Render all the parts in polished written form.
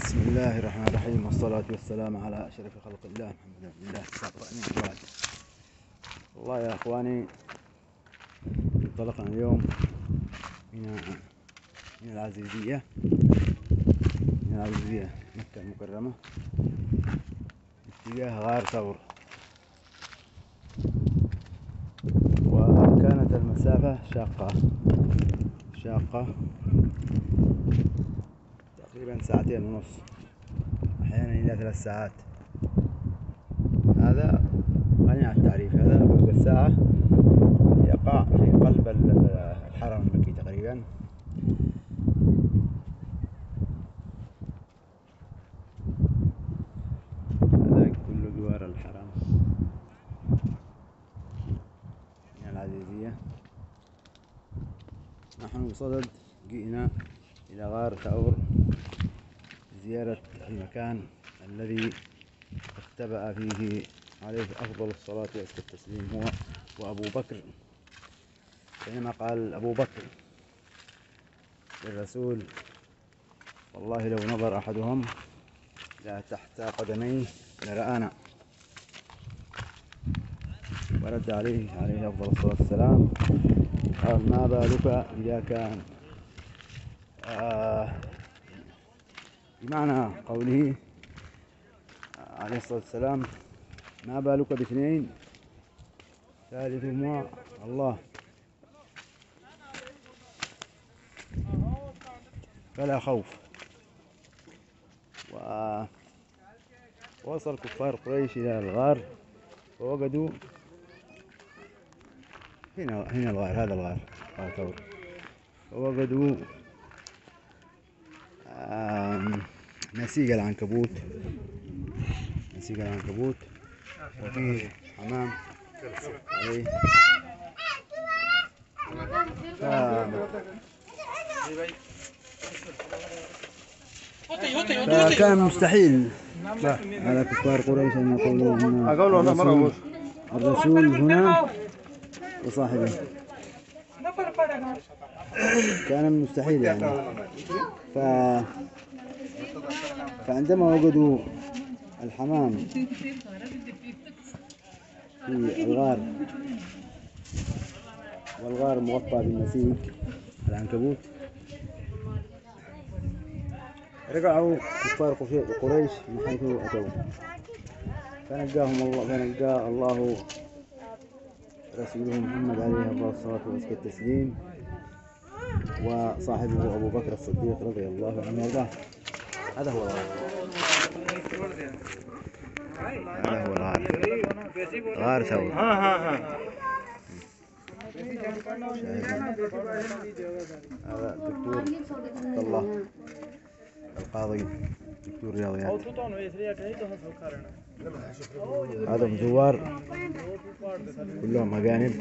بسم الله الرحمن الرحيم، والصلاة والسلام على أشرف خلق الله محمد بن الله وبعد. والله يا أخواني، انطلقنا اليوم من العزيزية مكة المكرمة اتجاه غار ثور، وكانت المسافة شاقة تقريبا 2.5 ساعة، أحيانا إلى 3 ساعات. هذا غني عن التعريف. هذا برج الساعة يقع في قلب الحرم المكي تقريبا. هذا كل جوار الحرم من العزيزية. نحن بصدد جئنا إلى غار ثور زيارة المكان الذي اختبأ فيه عليه أفضل الصلاة وأزكى التسليم هو وأبو بكر، بينما قال أبو بكر للرسول: والله لو نظر أحدهم إلى تحت قدميه لرآنا. ورد عليه أفضل الصلاة والسلام قال: ما بالك إذا كان بمعنى قوله عليه الصلاة والسلام: ما بالك باثنين ثالثهما الله. فلا خوف. ووصل كفار قريش إلى الغار فوجدوا هنا الغار، هذا الغار غار ثور. فوجدوا نسيج العنكبوت وفيه حمام عليه. فكان مستحيل على كفار قريش أن يقولوا أن الرسول هنا وصاحبه. كان من المستحيل يعني. فعندما وجدوا الحمام في الغار والغار مغطى بالنسيج العنكبوت، رجعوا كفار قريش من حيث أتوا، فنجى الله رسوله محمد عليه الصلاة والتسليم وصاحبه أبو بكر الصديق رضي الله عنه وارضاه. هذا هو الغار، غار ثور. هذا الدكتور الله القاضي، دكتور رياضيات. هذا زوار كلهم أجانب.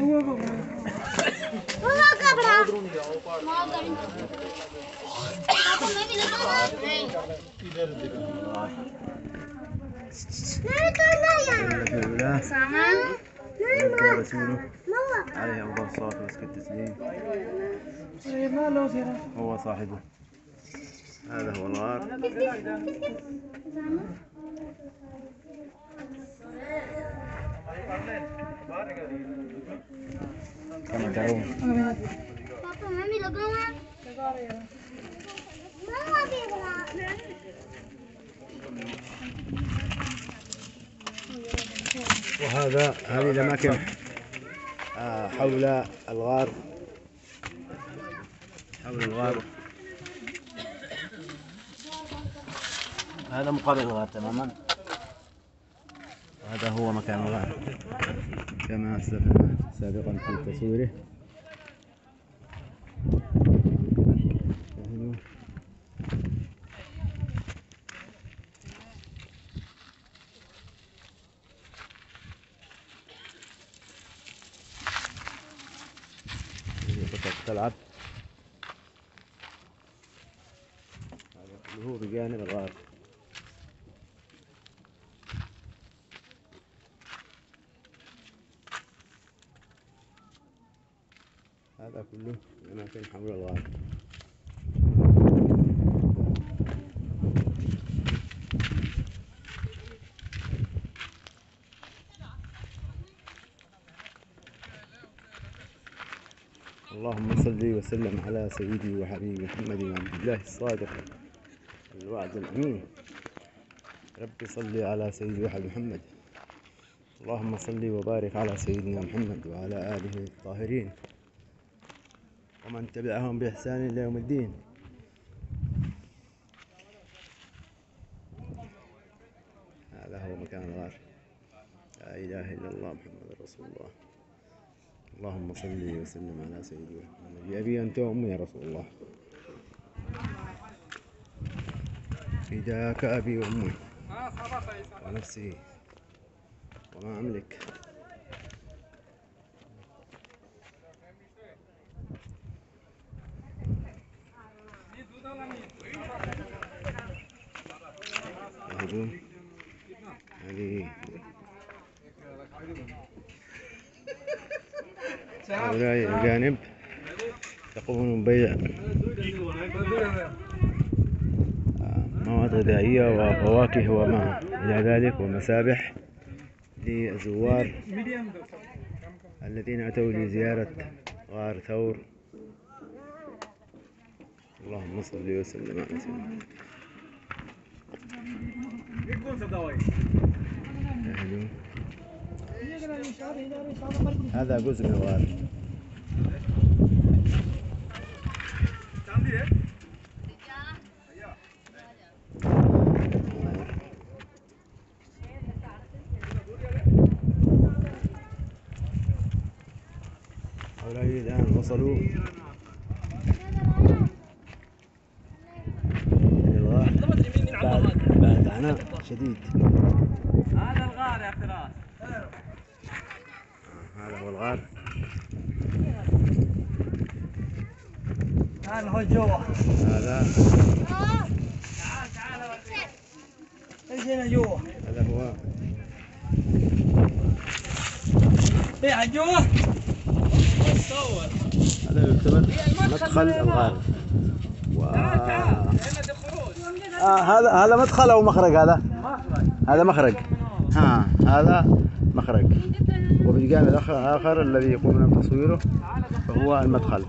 رسوله عليه أفضل الصلاة وأزكى التسليم هو صاحبه. هذا هو الغار. كما ترون هذه الأماكن حول الغار. هذا مقابل الغار تماما. وهذا هو مكان الغار كما أسلفنا سابقا في تصويره. تلعب. هذا كله بجانب الغار. هذا كله أماكن حول الغار. اللهم صل وسلم على سيدي وحبيبي محمد بن عبد الله الصادق الوعد الأمين. رب صل على سيدي وحبيبي محمد. اللهم صل وبارك على سيدنا محمد وعلى آله الطاهرين ومن تبعهم بإحسان إلى يوم الدين. هذا هو مكان الغار. لا إله إلا الله محمد رسول الله. اللهم صل وسلم على سيدي محمد. بأبي أنت وأمي يا رسول الله. فداك أبي وأمي ونفسي وما أملك. الهجوم هذه هؤلاء الأجانب يقومون ببيع مواد غذائية وفواكه وما إلى ذلك ومسابح للزوار الذين أتوا لزيارة غار ثور. اللهم صل وسلم على سيدنا. هذا جزء من الغار. هؤلاء الآن وصلوا للغار بعد عناء شديد. هذا الغار يا فراس. هذا هو الغار. هذا هو جوا. هذا تعال اجينا جوا. هذا هو ايه جوا. صور. هذا يعتبر مدخل الغار. هذا مدخل او مخرج؟ هذا مخرج. هذا مخرج. وفي الجانب الآخر الذي يقومون بتصويره فهو المدخل.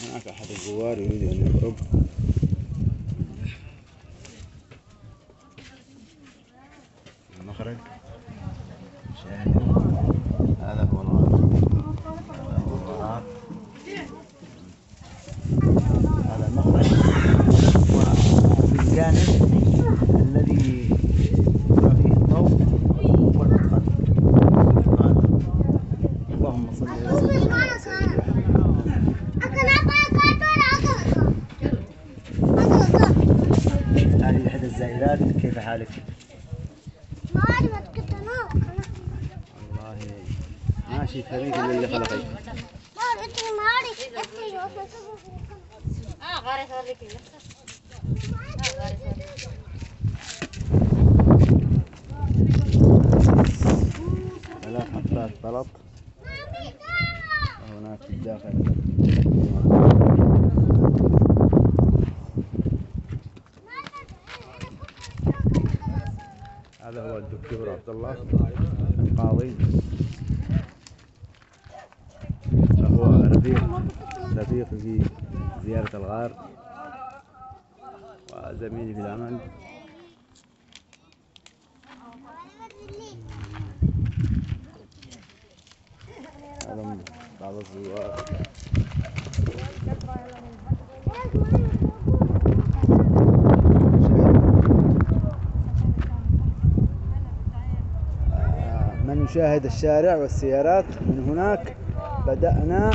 هناك أحد الزوار يريد أن يخرج. المخرج شاهدوا. هذا هو الغار. هذا المخرج وفي الجانب الذي يرى فيه الضوء هو المدخل. اللهم صل وسلم على سيدنا محمد. هذه إحدى الزائرات. كيف حالك؟ والله ماشي فريق اللي خلقك. ثلاث حفلات بلط وهناك في الداخل. هذا هو الدكتور عبد الله القاضي. فهو رفيق في زيارة الغار وزميلي في العمل. هذا من بعض الزوار. من يشاهد الشارع والسيارات من هناك بدأنا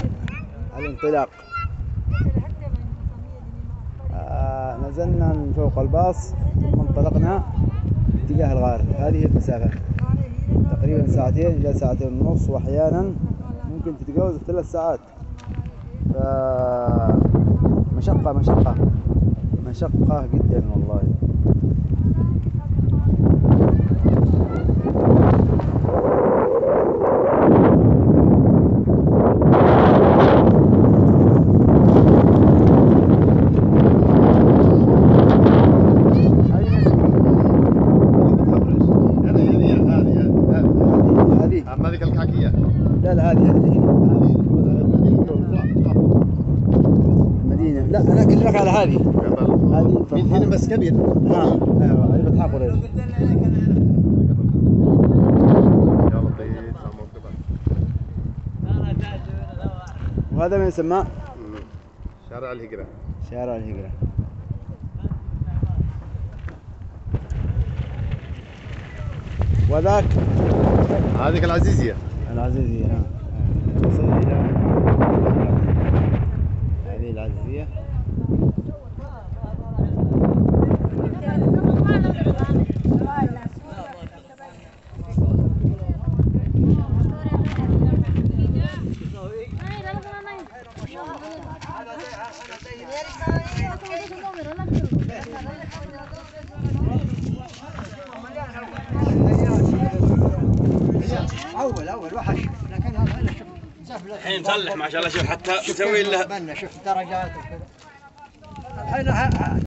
الانطلاق. نزلنا من فوق الباص وانطلقنا اتجاه الغار. هذه المسافة تقريبا 2 إلى 2.5 ساعة وأحيانا ممكن تتجاوز 3 ساعات. مشقة جدا والله. أما هذيك الكعكية. لا لا هذه المدينة. لا أنا أكلمك على هذه. هذه من هنا بس كبير. نعم أيوه هذه فتحة قريش. يا لطيف سامو كبر. وهذا من يسمى شارع الهجرة. شارع الهجرة. وذاك هذيك العزيزية. العزيزية. نعم نصل إلى هذه العزيزية. اول وحش لكن هذا شوف الحين مصلح ما شاء الله. شوف حتى مسوي له شوف درجات وكذا الحين